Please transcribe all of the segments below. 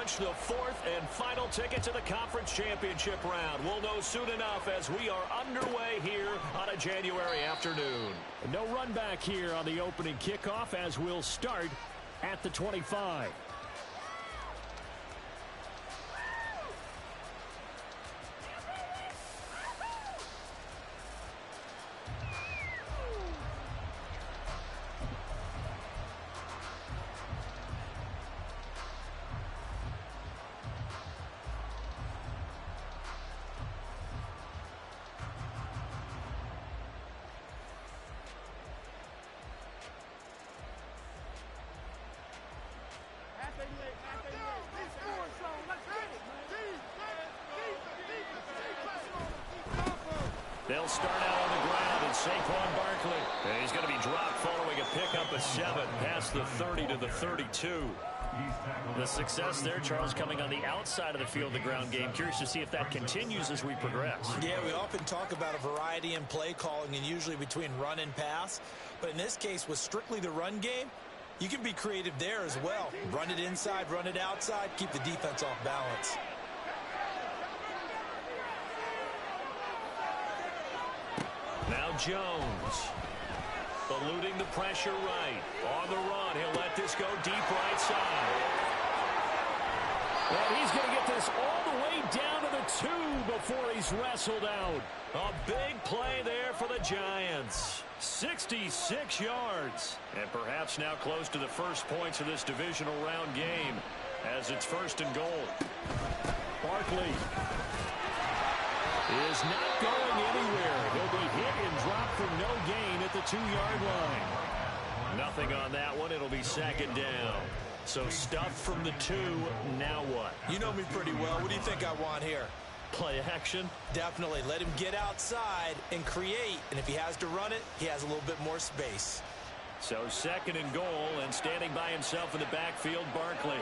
clinch the fourth and final ticket to the conference championship round. We'll know soon enough as we are underway here on a January afternoon. No run back here on the opening kickoff as we'll start at the 25. They'll start out on the ground, and Saquon Barkley. And he's going to be dropped following a pickup of 7 past the 30 to the 32. The success there, Charles, coming on the outside of the field, the ground game. Curious to see if that continues as we progress. Yeah, we often talk about a variety in play calling and usually between run and pass. But in this case, with strictly the run game, you can be creative there as well. Run it inside, run it outside, keep the defense off balance. Now Jones, eluding the pressure right. On the run, he'll let this go deep right side. And he's going to get this all the way down to the 2 before he's wrestled out. A big play there for the Giants. 66 yards. And perhaps now close to the first points of this divisional round game as it's 1st and goal. Barkley is not going anywhere. He'll be hit and dropped for no gain at the 2-yard line. Nothing on that one. It'll be 2nd down. So stuffed from the 2. Now what? You know me pretty well. What do you think I want here? Play action? Definitely. Let him get outside and create. And if he has to run it, he has a little bit more space. So 2nd and goal, and standing by himself in the backfield, Barkley.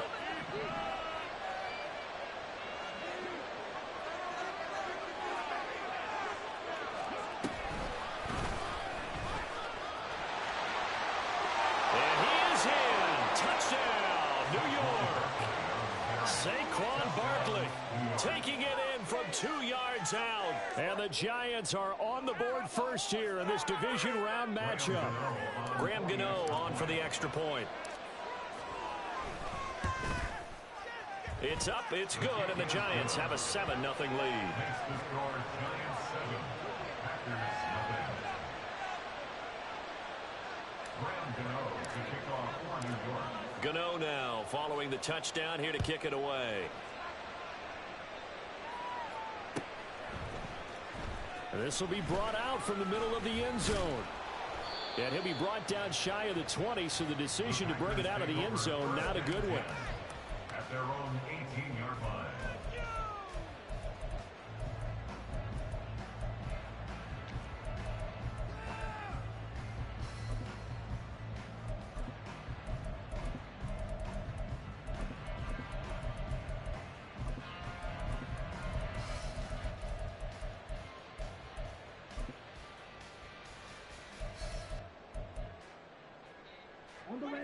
Saquon Barkley taking it in from 2 yards out. And the Giants are on the board first here in this division round matchup. Graham Gano on for the extra point. It's up, it's good, and the Giants have a 7-0 lead. Gano now following the touchdown here to kick it away. This will be brought out from the middle of the end zone. And he'll be brought down shy of the 20, so the decision to bring it out of the end zone, not a good one. At their own 18-yard line.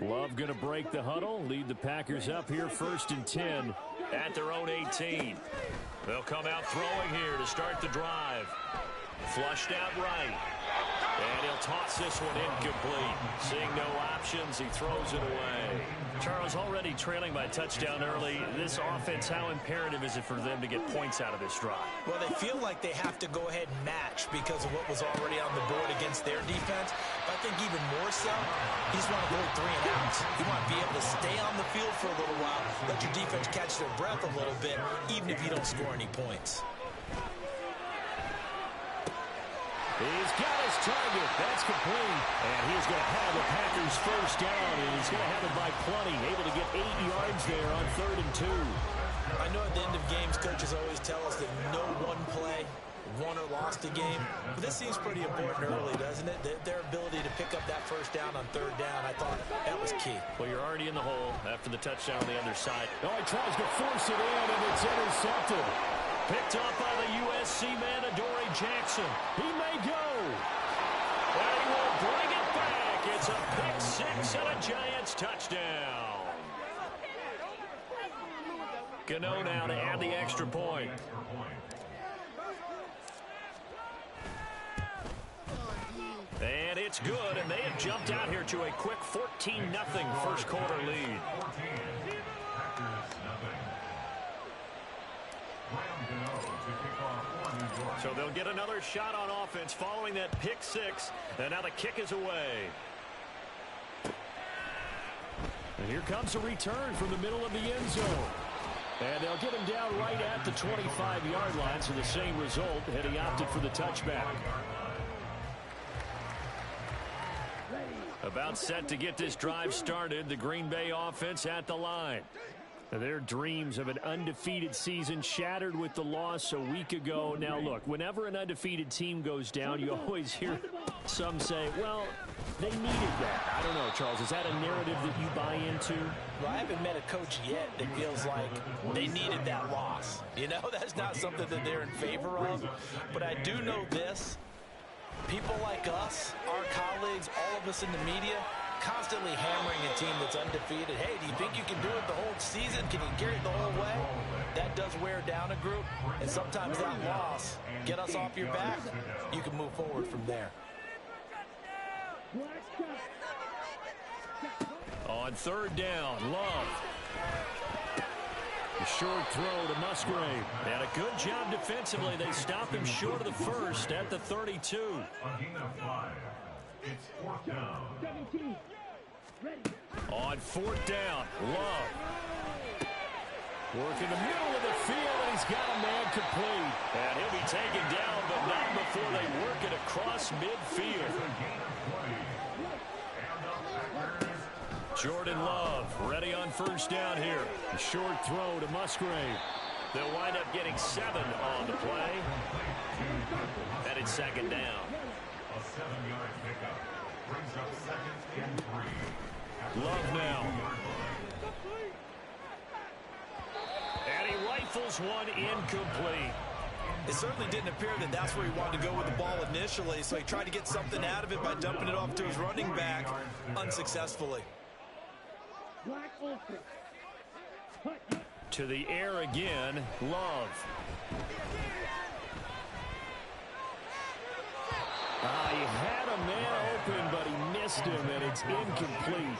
Love going to break the huddle, lead the Packers up here 1st and 10. At their own 18. They'll come out throwing here to start the drive. Flushed out right. And he'll toss this one incomplete. Seeing no options, he throws it away. Charles, already trailing by a touchdown early. This offense, how imperative is it for them to get points out of this drive? Well, they feel like they have to go ahead and match because of what was already on the board against their defense. But I think even more so, you just want to avoid 3 and outs. You want to be able to stay on the field for a little while, let your defense catch their breath a little bit, even if you don't score any points. He's got his target. That's complete. And he's going to have the Packers first down, and he's going to have it by plenty. Able to get 8 yards there on 3rd and 2. I know at the end of games, coaches always tell us that no one play won or lost a game. But this seems pretty important early, doesn't it? Their ability to pick up that first down on 3rd down, I thought that was key. Well, you're already in the hole after the touchdown on the other side. Oh, he tries to force it in, and it's intercepted. Picked up by the USC man, Adoree Jackson. He may go. And he will bring it back. It's a pick 6 and a Giants touchdown. Gano now to add the extra point. And it's good, and they have jumped out here to a quick 14-0 first quarter lead. So they'll get another shot on offense following that pick six, and now the kick is away. And here comes a return from the middle of the end zone. And they'll get him down right at the 25-yard line, so the same result had he opted for the touchback. About set to get this drive started, the Green Bay offense at the line. Their dreams of an undefeated season shattered with the loss a week ago. Now, look, whenever an undefeated team goes down, you always hear some say, well, they needed that. I don't know, Charles. Is that a narrative that you buy into? Well, I haven't met a coach yet that feels like they needed that loss. You know, that's not something that they're in favor of. But I do know this. People like us, our colleagues, all of us in the media, constantly hammering a team that's undefeated. Hey, do you think you can do it the whole season? Can you carry it the whole way? That does wear down a group, and sometimes that loss, get us off your back, you can move forward from there. On third down, Love. A short throw to Musgrave. And a good job defensively. They stopped him short of the first at the 32. It's fourth down. On fourth down, Love. Working the middle of the field, and he's got a man complete. And he'll be taken down, but not before they work it across midfield. Jordan Love ready on first down here. A short throw to Musgrave. They'll wind up getting 7 on the play. And it's second down. A 7-yard pickup brings up second and 3. Love now. And he rifles one incomplete. It certainly didn't appear that that's where he wanted to go with the ball initially, so he tried to get something out of it by dumping it off to his running back unsuccessfully. To the air again, Love. He had a man open, but he missed him, and it's incomplete.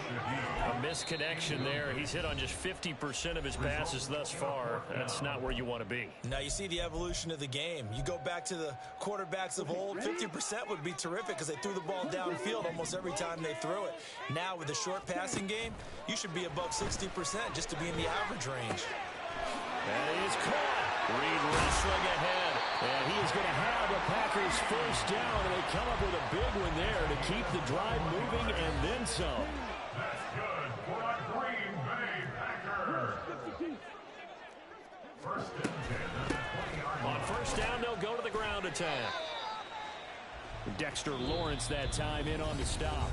A misconnection there. He's hit on just 50% of his passes thus far. That's not where you want to be. Now you see the evolution of the game. You go back to the quarterbacks of old, 50% would be terrific because they threw the ball downfield almost every time they threw it. Now with the short passing game, you should be above 60% just to be in the average range. That is caught. Reed wrestling ahead. And he is going to have the Packers first down, and they come up with a big one there to keep the drive moving and then some. That's good for a Green Bay Packer. First and 10 at the 20-yard line. On first down, they'll go to the ground attack. Dexter Lawrence that time in on the stop.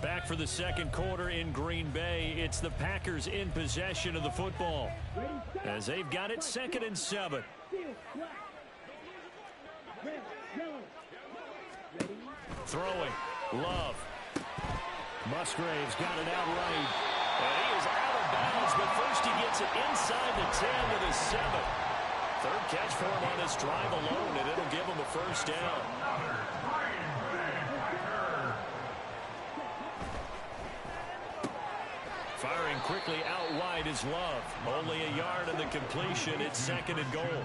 Back for the second quarter in Green Bay. It's the Packers in possession of the football as they've got it 2nd and 7. Throwing. Love. Musgrave's got it out right. And he is out of bounds, but first he gets it inside the 10 to the 7. Third catch for him on this drive alone, and it'll give him a first down. Firing quickly out wide is Love. Only a yard in the completion. It's 2nd and goal.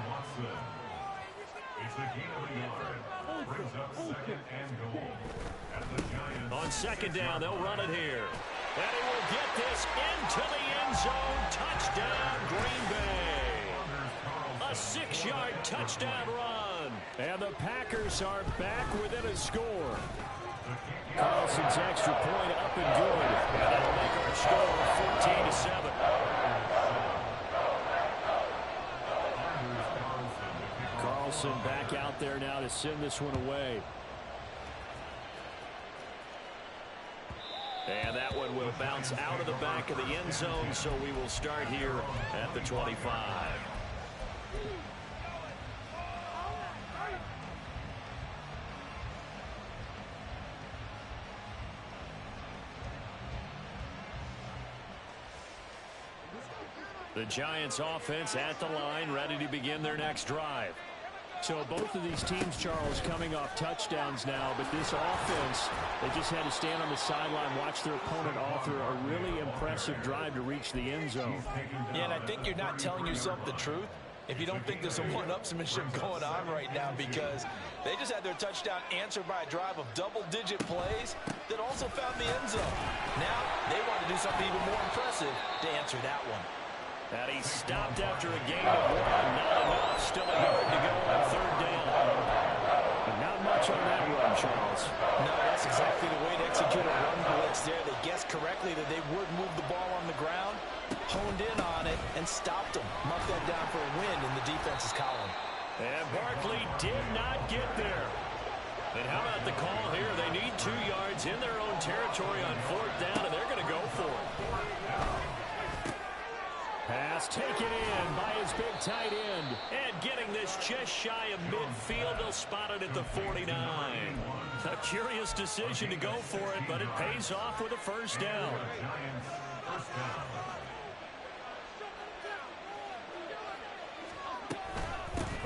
It's a gain of a yard. Brings up 2nd and goal. At the Giants. On 2nd down, they'll run it here. And he will get this into the end zone. Touchdown, Green Bay. A 6-yard touchdown run. And the Packers are back within a score. Carlson's extra point up and good. And that'll make our score 14 to 7. Carlson back out there now to send this one away. And that one will bounce out of the back of the end zone, so we will start here at the 25. The Giants offense at the line, ready to begin their next drive. So both of these teams, Charles, coming off touchdowns now, but this offense, they just had to stand on the sideline, watch their opponent author a really impressive drive to reach the end zone. Yeah, and I think you're not telling yourself the truth if you don't think there's some one-upsmanship going on right now, because they just had their touchdown answered by a drive of double-digit plays that also found the end zone. Now they want to do something even more impressive to answer that one. And he stopped after a gain of 1. Not enough. Still a yard to go on third down. But not much on that run, Charles. No, that's exactly the way to execute a run blitz there. They guessed correctly that they would move the ball on the ground, honed in on it, and stopped them. Mark that down for a win in the defense's column. And Barkley did not get there. And how about the call here? They need 2 yards in their own territory on fourth down, and they're going to go for it. Pass taken in by his big tight end. And getting this just shy of midfield, they'll spot it at the 49. A curious decision to go for it, but it pays off with a first down.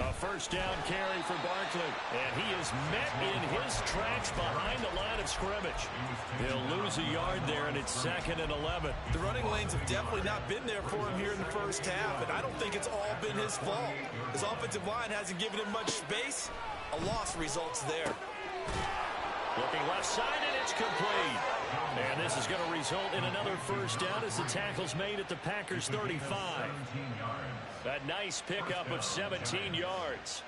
A first down carry for Barkley. And he is met in his tracks behind the line of scrimmage. He'll lose a yard there, and it's 2nd and 11. The running lanes have definitely not been there for him here in the first half, and I don't think it's all been his fault. His offensive line hasn't given him much space. A loss results there. Looking left side, and it's complete. And this is going to result in another first down as the tackle's made at the Packers' 35. A nice pickup of 17 yards.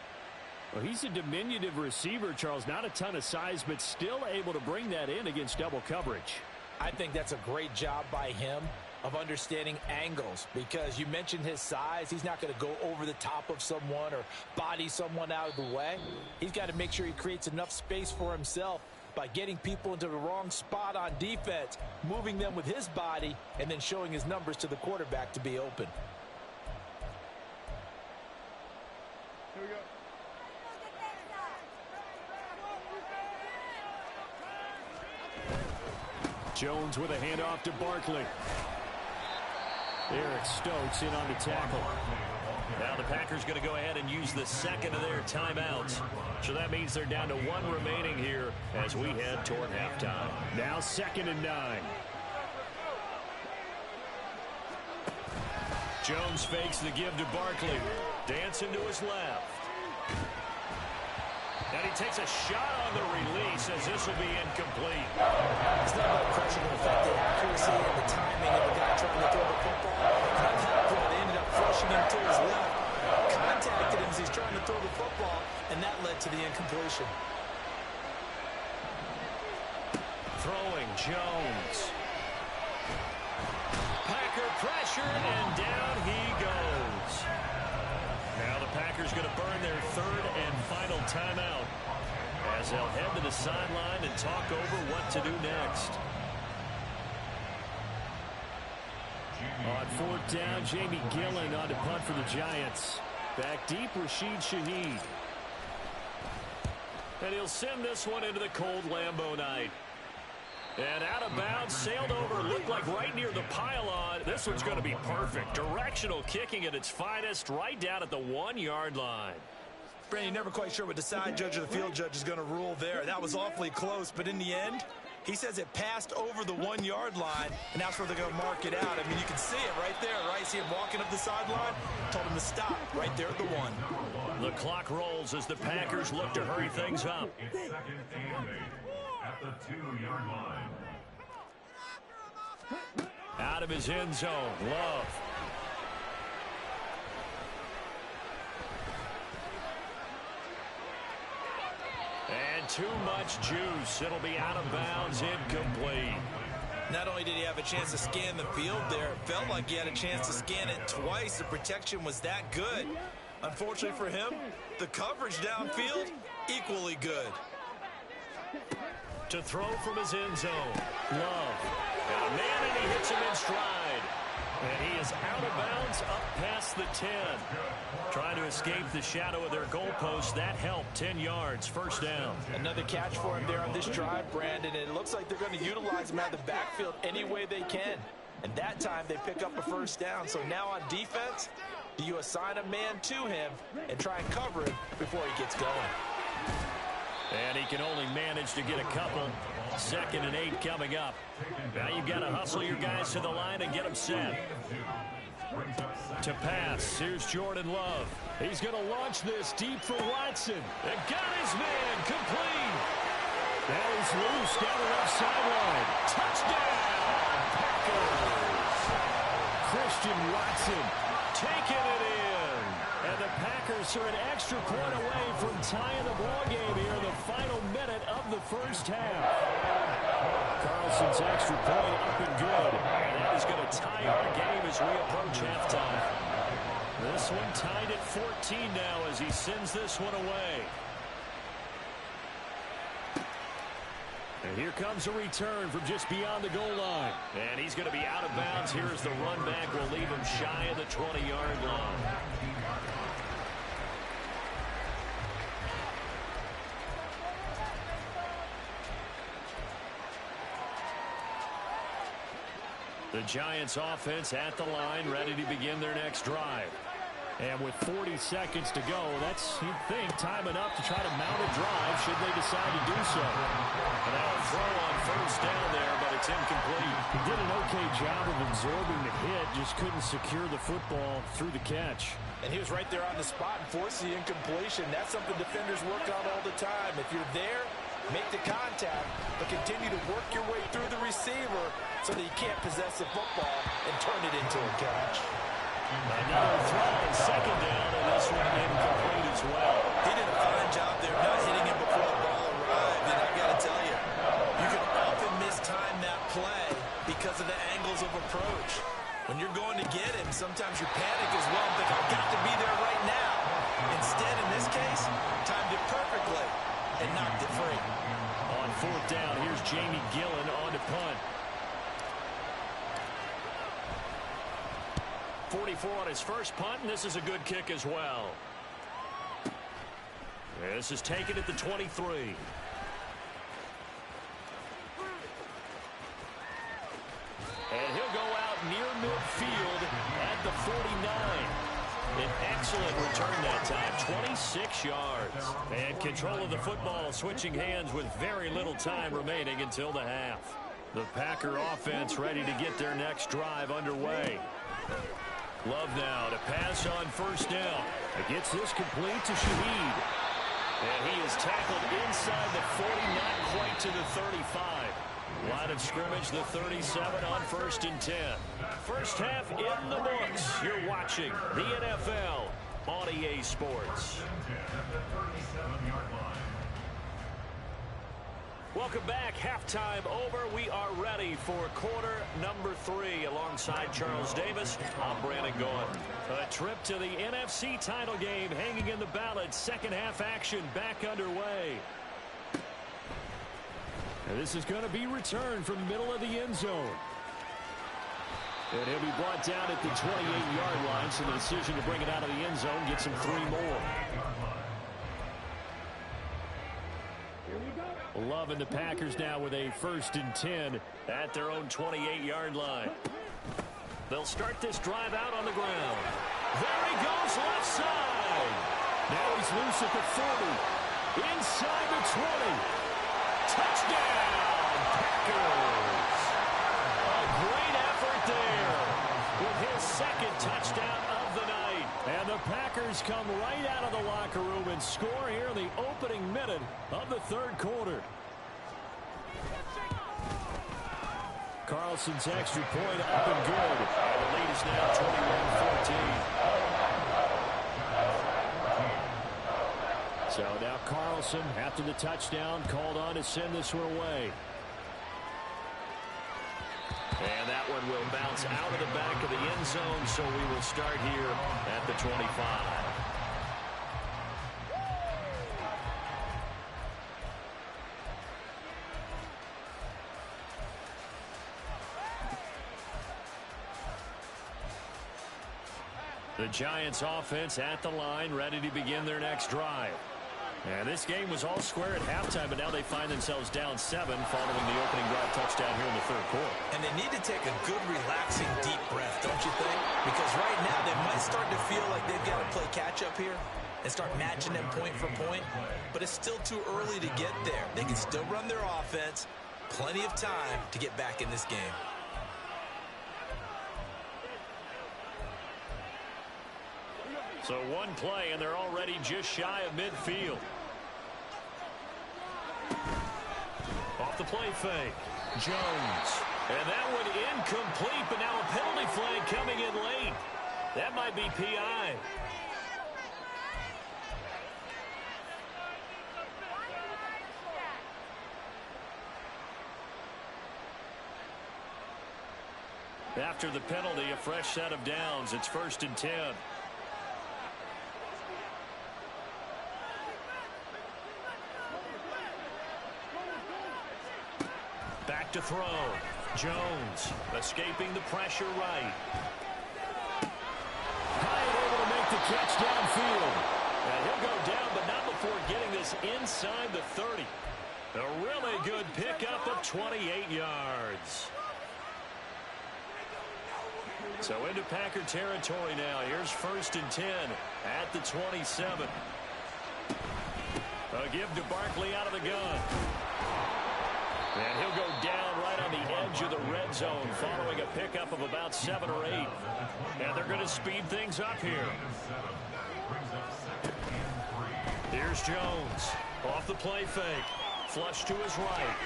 Well, he's a diminutive receiver, Charles. Not a ton of size, but still able to bring that in against double coverage. I think that's a great job by him of understanding angles, because you mentioned his size. He's not going to go over the top of someone or body someone out of the way. He's got to make sure he creates enough space for himself by getting people into the wrong spot on defense, moving them with his body, and then showing his numbers to the quarterback to be open. Jones with a handoff to Barkley. Eric Stokes in on the tackle. Now the Packers going to go ahead and use the second of their timeouts. So that means they're down to 1 remaining here as we head toward halftime. Now 2nd and 9. Jones fakes the give to Barkley. Dancing to his left. And he takes a shot on the release as this will be incomplete. It's not about pressure to affect the accuracy and the timing of the guy trying to throw the football. On that play, they ended up flushing him to his left. Contacted him as he's trying to throw the football, and that led to the incompletion. Throwing Jones. Packer pressured, and down he goes. Now the Packers going to burn their 3rd and final timeout as they'll head to the sideline and talk over what to do next. On 4th down, Jamie Gillen on to punt for the Giants. Back deep, Rashid Shaheed. And he'll send this one into the cold Lambeau night. And out of bounds, sailed over, looked like right near the pylon. This one's going to be perfect. Directional kicking at its finest, right down at the 1-yard line. Brandon, you're never quite sure what the side judge or the field judge is going to rule there. That was awfully close, but in the end, he says it passed over the 1-yard line, and that's where they're going to mark it out. I mean, you can see it right there, right? See him walking up the sideline? Told him to stop right there at the 1. The clock rolls as the Packers look to hurry things up. It's 2nd and 8 at the 2-yard line. Out of his end zone, Love. And too much juice. It'll be out of bounds, incomplete. Not only did he have a chance to scan the field there, it felt like he had a chance to scan it twice. The protection was that good. Unfortunately for him, the coverage downfield, equally good. To throw from his end zone, Love. Got a man, and he hits him in stride. And he is out of bounds up past the 10. Trying to escape the shadow of their goalpost. That helped. 10 yards, first down. Another catch for him there on this drive, Brandon. And it looks like they're going to utilize him out of the backfield any way they can. And that time they pick up a first down. So now on defense, do you assign a man to him and try and cover him before he gets going? And he can only manage to get a couple. 2nd and 8 coming up. Now you've got to hustle your guys to the line and get them set. To pass, here's Jordan Love. He's going to launch this deep for Watson. And got his man complete. That is loose down the left sideline. Touchdown, Packers. Christian Watson taking it in. And the Packers are an extra point away from tying the ball game here in the final minute of the first half. Carlson's extra point up and good. And that is going to tie our game as we approach halftime. This one tied at 14 now as he sends this one away. And here comes a return from just beyond the goal line. And he's going to be out of bounds. Here's the run back. We'll leave him shy of the 20-yard line. The Giants offense at the line, ready to begin their next drive. And with 40 seconds to go, that's, you'd think, time enough to try to mount a drive should they decide to do so. And that'll throw on first down there, but it's incomplete. He did an okay job of absorbing the hit, just couldn't secure the football through the catch. And he was right there on the spot and forced the incompletion. That's something defenders work on all the time. If you're there, make the contact, but continue to work your way through the receiver so that you can't possess the football and turn it into a catch. Another throw on 2nd down, and this one incomplete as well. He did a fine job there not hitting him before the ball arrived, and I got to tell you, you can often mistime that play because of the angles of approach. When you're going to get him, sometimes you panic as well and think, I've got to be there right now. Instead, in this case, timed it perfectly and knocked it free. On 4th down, here's Jamie Gillen on to punt. 44 on his first punt, and this is a good kick as well. This is taken at the 23. And he'll go out near midfield at the 49. An excellent return that time, 26 yards. And control of the football switching hands with very little time remaining until the half. The Packer offense ready to get their next drive underway. Love now to pass on first down. It gets this complete to Shaheed. And he is tackled inside the 40, not quite to the 35. Line of scrimmage, the 37 on 1st and 10. First half in the books. You're watching the NFL on EA Sports. Welcome back. Halftime over. We are ready for quarter number 3. Alongside Charles Davis, I'm Brandon Gaudin. A trip to the NFC title game hanging in the balance. Second half action back underway. And this is going to be returned from the middle of the end zone. And he'll be brought down at the 28-yard line, so the decision to bring it out of the end zone gets him 3 more. Love and the Packers now with a 1st and 10 at their own 28-yard line. They'll start this drive out on the ground. There he goes, left side. Now he's loose at the 40. Inside the 20. Touchdown, Packers. A great effort there with his 2nd touchdown of the night. And the Packers come right out of the locker room and score here in the opening minute of the 3rd quarter. Carlson's extra point up and good. And the lead is now 21-14. So now Carlson, after the touchdown, called on to send this one away. And that one will bounce out of the back of the end zone, so we will start here at the 25. The Giants offense at the line, ready to begin their next drive. And this game was all square at halftime, but now they find themselves down 7 following the opening drive touchdown here in the third quarter. And they need to take a good, relaxing, deep breath, don't you think? Because right now they might start to feel like they've got to play catch-up here and start matching them point for point. But it's still too early to get there. They can still run their offense. Plenty of time to get back in this game. So one play, and they're already just shy of midfield. Off the play fake. Jones. And that one incomplete, but now a penalty flag coming in late. That might be PI. After the penalty, a fresh set of downs. It's 1st and 10. Back to throw. Jones escaping the pressure right. Hyatt able to make the catch downfield. And he'll go down, but not before getting this inside the 30. A really good pickup of 28 yards. So into Packer territory now. Here's 1st and 10 at the 27. A give to Barkley out of the gun. And he'll go down right on the edge of the red zone following a pickup of about 7 or 8. And they're going to speed things up here. Here's Jones. Off the play fake. Flush to his right.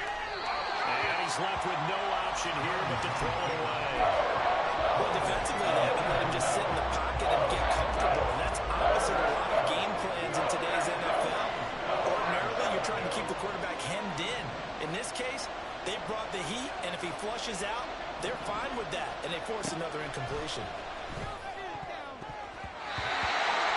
And he's left with no option here but to throw it away. Well, defensively, they haven't let him just sit in the pocket and get comfortable. And that's opposite a lot of game plans in today's NFL. Ordinarily, you're trying to keep the quarterback hemmed in. In this case, they brought the heat, and if he flushes out, they're fine with that, and they force another incompletion.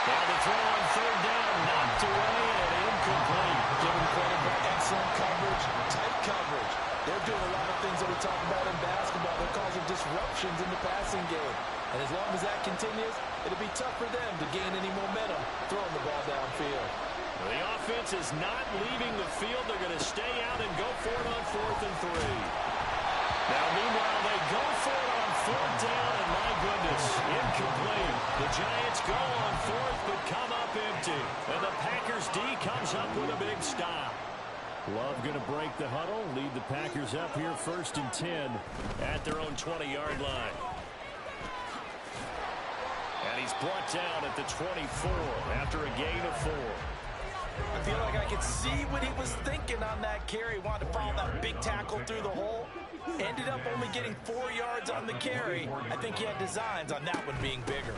Now the throw on 3rd down, knocked away and incomplete. Giving credit for excellent coverage, tight coverage. They're doing a lot of things that we talk about in basketball. They're causing disruptions in the passing game. And as long as that continues, it'll be tough for them to gain any momentum throwing the ball downfield. The offense is not leaving the field. They're going to stay out and go for it on 4th and 3. Now, meanwhile, they go for it on 4th down, and my goodness, incomplete. The Giants go on 4th, but come up empty. And the Packers D comes up with a big stop. Love going to break the huddle, lead the Packers up here 1st and 10 at their own 20-yard line. And he's brought down at the 24 after a gain of 4. I feel like I could see what he was thinking on that carry. Wanted to follow that big tackle through the hole. Ended up only getting 4 yards on the carry. I think he had designs on that one being bigger.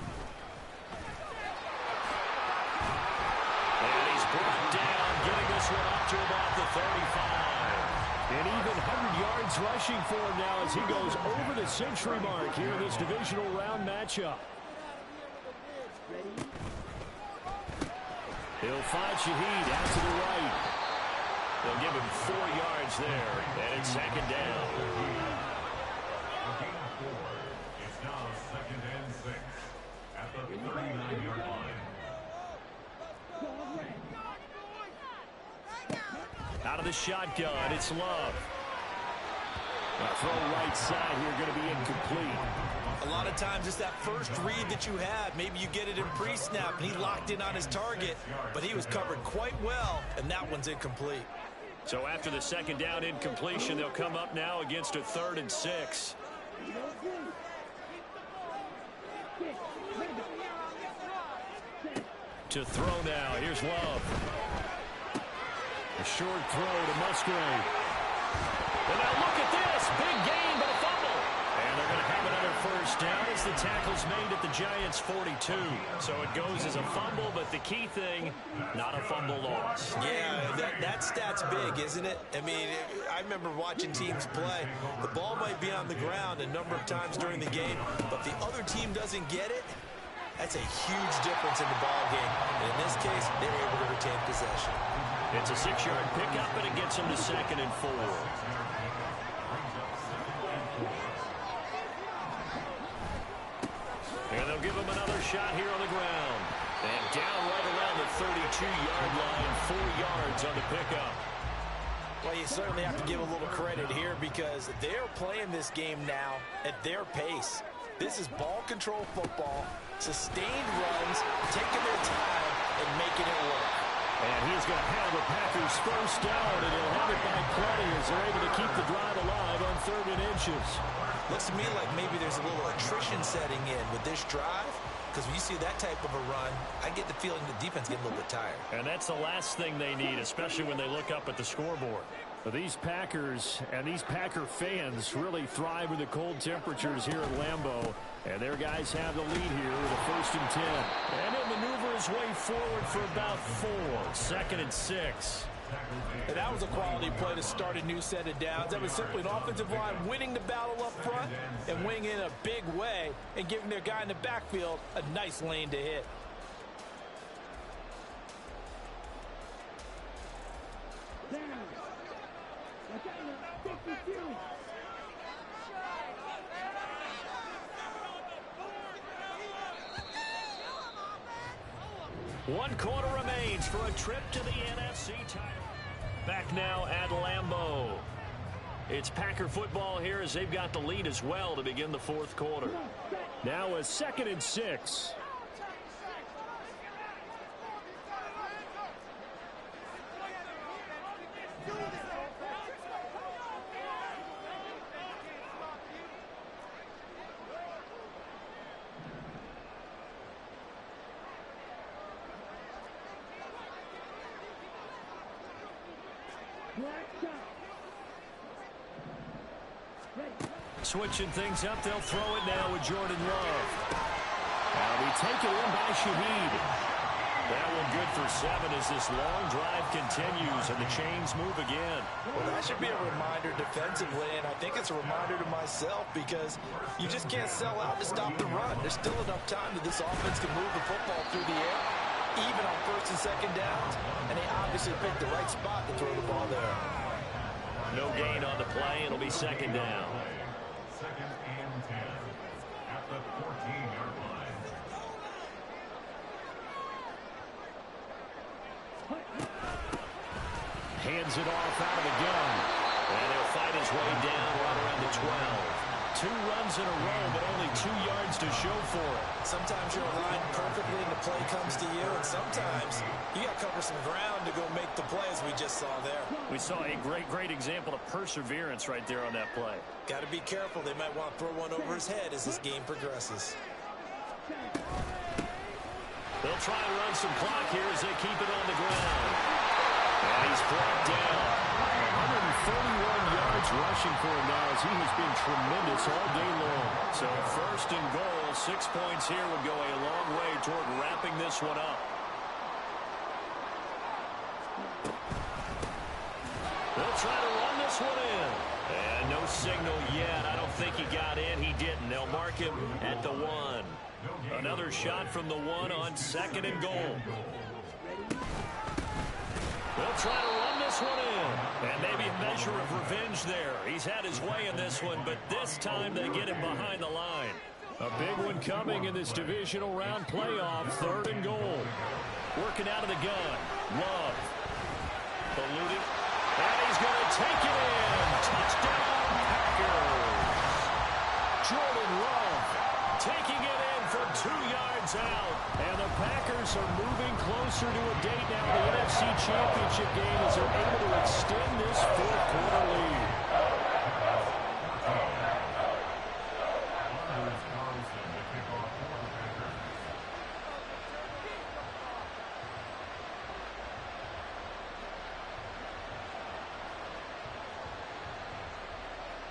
And he's brought down, getting this one up to about the 35. And even 100 yards rushing for him now as he goes over the century mark here in this divisional round matchup. He'll find Shaheed out to the right. They'll give him 4 yards there, and it's 2nd down. It's now 2nd and 6 at the 39-yard line. Out of the shotgun, it's Love. A throw right side here, going to be incomplete. A lot of times it's that first read that you have. Maybe you get it in pre-snap, and he locked in on his target, but he was covered quite well, and that one's incomplete. So after the 2nd down incompletion, they'll come up now against a 3rd and 6. To throw now, here's Love. A short throw to Musgrave. And now look at this, big gain, but a fumble. And they're going to have another 1st down as the tackle's made at the Giants' 42. So it goes as a fumble, but the key thing, not a fumble loss. Yeah, that stat's big, isn't it? I mean, I remember watching teams play. The ball might be on the ground a number of times during the game, but the other team doesn't get it. That's a huge difference in the ball game. And in this case, they were able to retain possession. It's a 6-yard pickup, and it gets them to 2nd and 4. And they'll give him another shot here on the ground. And down right around the 32-yard line, 4 yards on the pickup. Well, you certainly have to give a little credit here because they're playing this game now at their pace. This is ball control football, sustained runs, taking their time and making it work. And he's going to have the Packers first down, and he'll have it by plenty as they're able to keep the drive alive on 3rd and inches. Looks to me like maybe there's a little attrition setting in with this drive, because when you see that type of a run, I get the feeling the defense getting a little bit tired. And that's the last thing they need, especially when they look up at the scoreboard. But these Packers and these Packer fans really thrive in the cold temperatures here at Lambeau. And their guys have the lead here with a 1st and 10. And he'll maneuver his way forward for about 4. 2nd and 6. And that was a quality play to start a new set of downs. That was simply an offensive line winning the battle up front and winning in a big way and giving their guy in the backfield a nice lane to hit. One quarter remains for a trip to the NFC title. Back now at Lambeau. It's Packer football here as they've got the lead as well to begin the 4th quarter. Now a 2nd and 6. Switching things up, they'll throw it now with Jordan Love. That'll be taken in by Shaheed. That one good for 7 as this long drive continues and the chains move again. Well, that should be a reminder defensively, and I think it's a reminder to myself because you just can't sell out to stop the run. There's still enough time that this offense can move the football through the air, even on 1st and 2nd downs, and they obviously picked the right spot to throw the ball there. No gain on the play. It'll be 2nd down. 2nd and 10 at the 14-yard line. Hands it off out of the gun. And he'll fight his way down right around the 12. 2 runs in a row, but only 2 yards to show for it. Sometimes you're aligned perfectly and the play comes to you, and sometimes you got to cover some ground to go make the play, as we just saw there. We saw a great example of perseverance right there on that play. Got to be careful. They might want to throw one over his head as this game progresses. They'll try and run some clock here as they keep it on the ground. And he's brought down. 131 yards rushing for him now as he has been tremendous all day long. So 1st and goal, 6 points here would go a long way toward wrapping this one up. They'll try to run this one in. And no signal yet. I don't think he got in. He didn't. They'll mark him at the 1. Another shot from the 1 on 2nd and goal. They'll try to run this one in. And maybe a measure of revenge there. He's had his way in this one, but this time they get him behind the line. A big one coming in this divisional round playoff. 3rd and goal. Working out of the gun. Love. Eluding. And he's going to take it in. Touchdown, Packers. Jordan Love Taking it in from 2 yards out. And the Packers are moving closer to a date now in the NFC Championship game as they're able to extend this 4th quarter lead.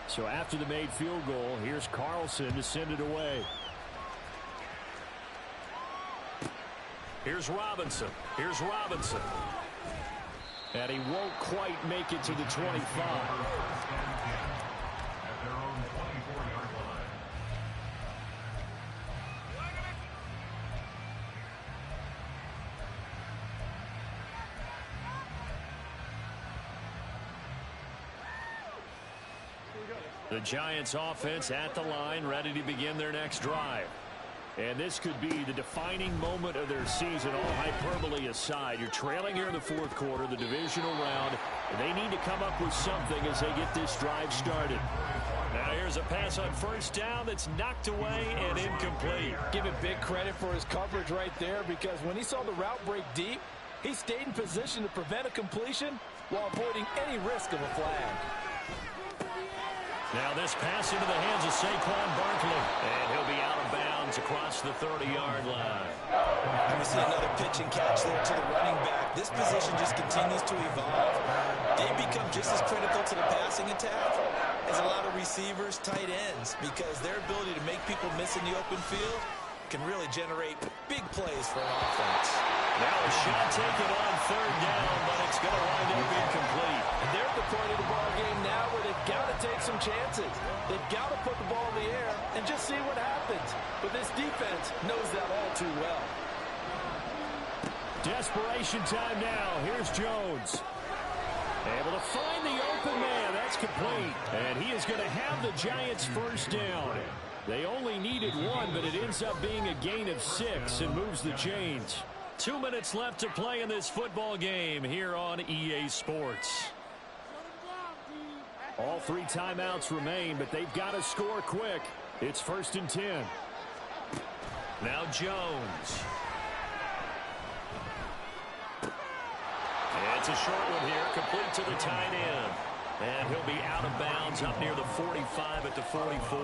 So after the made field goal, here's Carlson to send it away. Here's Robinson. Here's Robinson. And he won't quite make it to the 25. At their own 24-yard line. The Giants offense at the line, ready to begin their next drive. And this could be the defining moment of their season, all hyperbole aside. You're trailing here in the fourth quarter, the divisional round, and they need to come up with something as they get this drive started. Now here's a pass on first down that's knocked away and incomplete. Give it big credit for his coverage right there, because when he saw the route break deep, he stayed in position to prevent a completion while avoiding any risk of a flag. Now this pass into the hands of Saquon Barkley, and he'll be out of bounds across the 30-yard line. And we see another pitch and catch there to the running back. This position just continues to evolve. They become just as critical to the passing attack as a lot of receivers, tight ends, because their ability to make people miss in the open field can really generate big plays for an offense. Now a shot taken on third down, but it's going to wind up incomplete. And they're at the point of the ball game now where they've got to take some chances. They've got to put the ball in the air and just see what happens. But this defense knows that all too well. Desperation time now. Here's Jones. Able to find the open man. That's complete. And he is going to have the Giants first down. They only needed one, but it ends up being a gain of 6 and moves the chains. 2 minutes left to play in this football game here on EA Sports. All 3 timeouts remain, but they've got to score quick. It's 1st and 10. Now Jones. And it's a short one here, complete to the tight end. And he'll be out of bounds up near the 45 at the 44.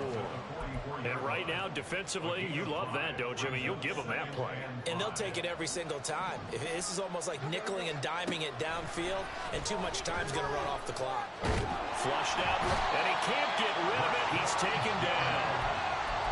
And right now, defensively, you love that, don't you? I mean, you'll give them that play. And they'll take it every single time. This is almost like nickeling and diming it downfield, and too much time's going to run off the clock. Flushed out, and he can't get rid of it. He's taken down.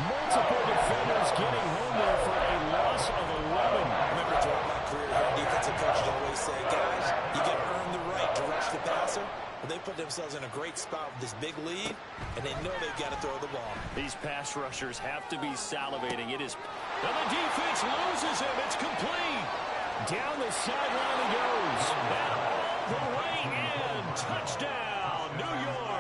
Multiple defenders getting home there for a loss of 11. Remember, throughout my career here, defensive coaches always say, guys, you got to earn the right to rush the passer. Well, they put themselves in a great spot with this big lead, and they know they've got to throw the ball. These pass rushers have to be salivating. It is. And the defense loses him. It's complete. Down the sideline he goes. And all the way in. Touchdown, New York.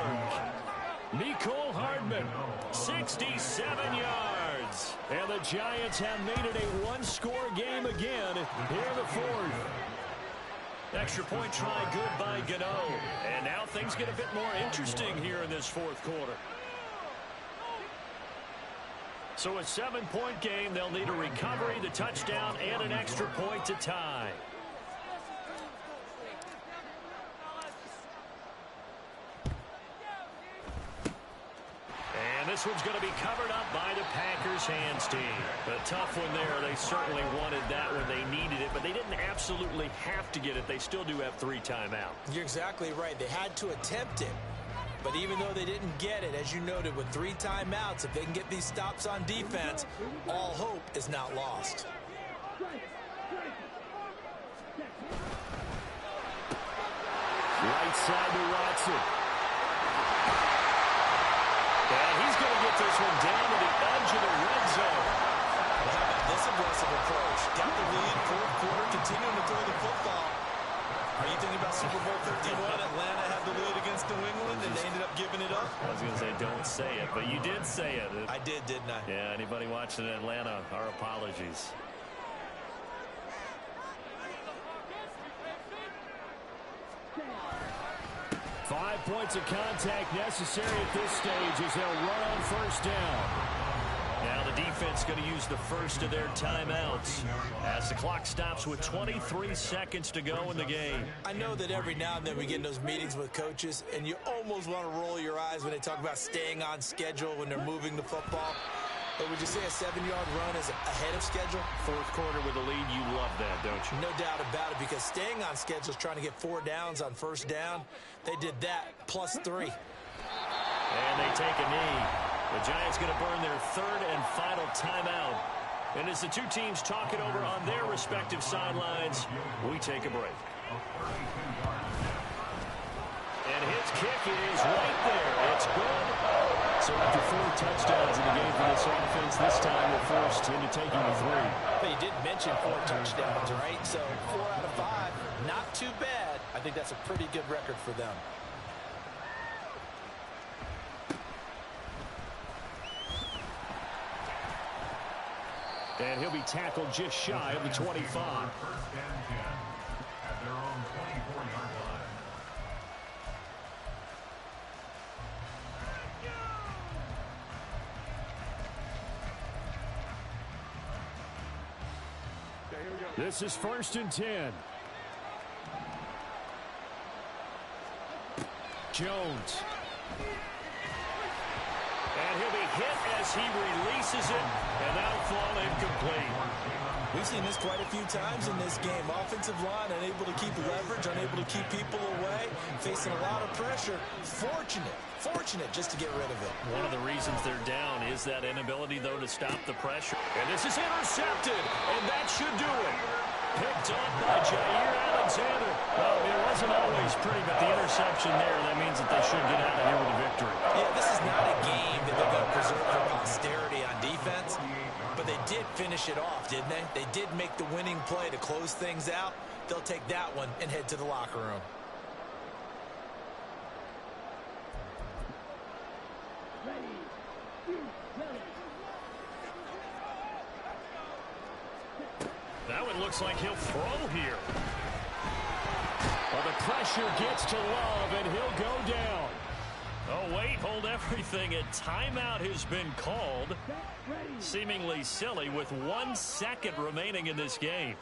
Mecole Hardman, 67 yards. And the Giants have made it a one-score game again here in the fourth. Extra point try good by Gano. And now things get a bit more interesting here in this fourth quarter. So a 7-point game. They'll need a recovery, the touchdown, and an extra point to tie. And this one's going to be covered up by the Packers hands team. A tough one there. They certainly wanted that when they needed it, but they didn't absolutely have to get it. They still do have 3 timeouts. You're exactly right. They had to attempt it. But even though they didn't get it, as you noted, with 3 timeouts, if they can get these stops on defense, all hope is not lost. Right side to Watson. And he's going to get this one down to the edge of the red zone. Well, how about this aggressive approach? Got the lead, fourth quarter, continuing to throw the football. Are you thinking about Super Bowl 51? Atlanta had the lead against New England, and they ended up giving it up? I was going to say, don't say it, but you did say it. I did, didn't I? Yeah, anybody watching in Atlanta, our apologies. Five points of contact necessary at this stage as they'll run on first down. Now the defense going to use the first of their timeouts as the clock stops with 23 seconds to go in the game. I know that every now and then we get in those meetings with coaches, and you almost want to roll your eyes when they talk about staying on schedule when they're moving the football. But would you say a 7-yard run is ahead of schedule? Fourth quarter with a lead, you love that, don't you? No doubt about it, because staying on schedule is trying to get 4 downs on first down. They did that, plus 3. And they take a knee. The Giants going to burn their third and final timeout. And as the two teams talk it over on their respective sidelines, we take a break. And his kick is right there. It's good. So after 4 touchdowns in the game for this offense, this time we're forced into taking the 3. But you did mention 4 touchdowns, right? So 4 out of 5, not too bad. I think that's a pretty good record for them. And he'll be tackled just shy of the 25. First and 10 at their own 24-yard line. This is 1st and 10. Jones. And he'll be hit as he releases it, and that'll fall incomplete. We've seen this quite a few times in this game. Offensive line unable to keep leverage, unable to keep people away, facing a lot of pressure. Fortunate just to get rid of it. One of the reasons they're down is that inability, though, to stop the pressure. And this is intercepted, and that should do it. Picked up by Jair Alexander. Well, it wasn't always pretty, but the interception there, that means that they should get out of here with a victory. Yeah, this is not a game that they're going to preserve for posterity on defense, but they did finish it off, didn't they? They did make the winning play to close things out. They'll take that one and head to the locker room. That one looks like he'll throw here. Well, the pressure gets to Love, and he'll go down. Oh, wait, hold everything. A timeout has been called. Seemingly silly with 1 second remaining in this game.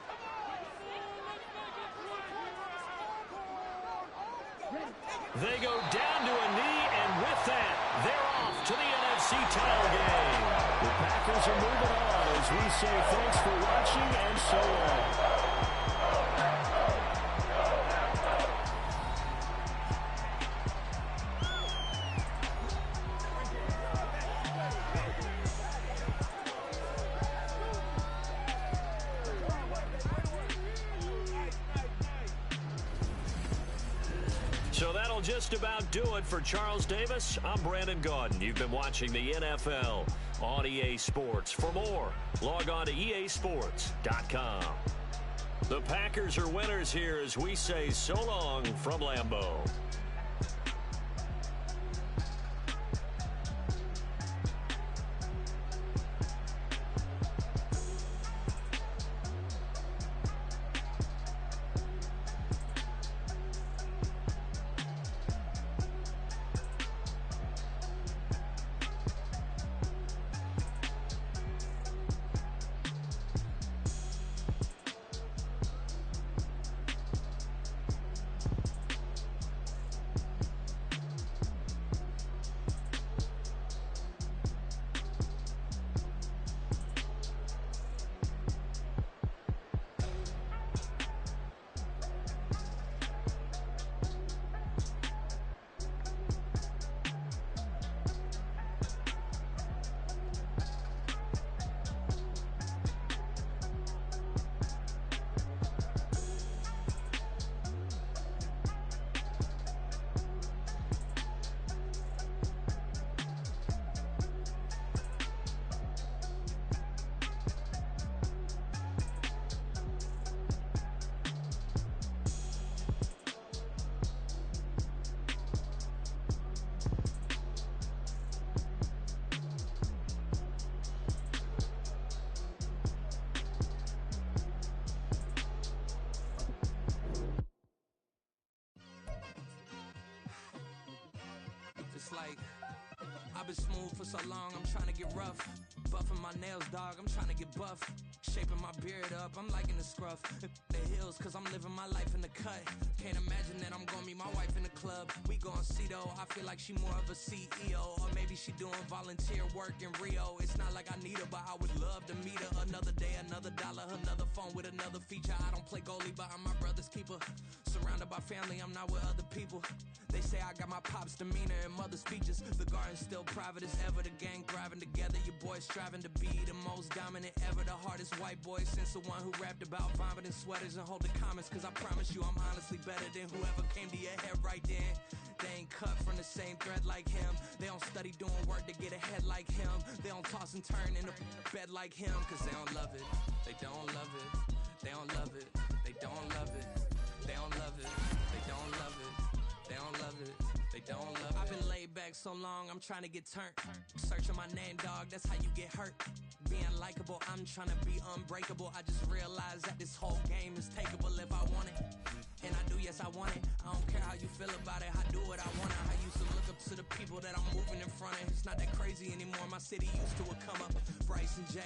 They go down to a knee, and with that, they're off to the NFC title game. The Packers are moving on as we say thanks for watching and so long. So that'll just about do it for Charles Davis. I'm Brandon Gaudin. You've been watching the NFL on EA Sports. For more, log on to easports.com. The Packers are winners here as we say so long from Lambeau. Like, I've been smooth for so long, I'm trying to get rough. Buffing my nails, dog, I'm trying to get buff. Shaping my beard up, I'm liking the scruff. The hills, cause I'm living my life in the cut. Can't imagine that I'm gonna meet my wife in the club. We gon' see though, I feel like she more of a CEO. Or maybe she doing volunteer work in Rio. It's not like I need her, but I would love to meet her. Another day, another dollar, another phone with another feature. I don't play goalie, but I'm my brother's keeper. Surrounded by family, I'm not with other people. They say I got my pop's demeanor and mother's features. The garden's still private as ever. The gang thriving together. Your boys striving to be the most dominant ever. The hardest white boy since the one who rapped about vomiting sweaters and holding comments. Cause I promise you I'm honestly better than whoever came to your head right then. They ain't cut from the same thread like him. They don't study doing work to get ahead like him. They don't toss and turn in a bed like him. Cause they don't love it. They don't love it. They don't love it. They don't love it. They don't love it. They don't love it. They don't love it. they don't love it. I've been laid back so long, I'm trying to get turned. Searching my name, dog, that's how you get hurt. Being likable, I'm trying to be unbreakable. I just realized that this whole game is takeable if I want it. And I do, yes, I want it. I don't care how you feel about it. I do what I want it. I used to look up to the people that I'm moving in front of. It's not that crazy anymore. My city used to a come up. Bryce and Jay.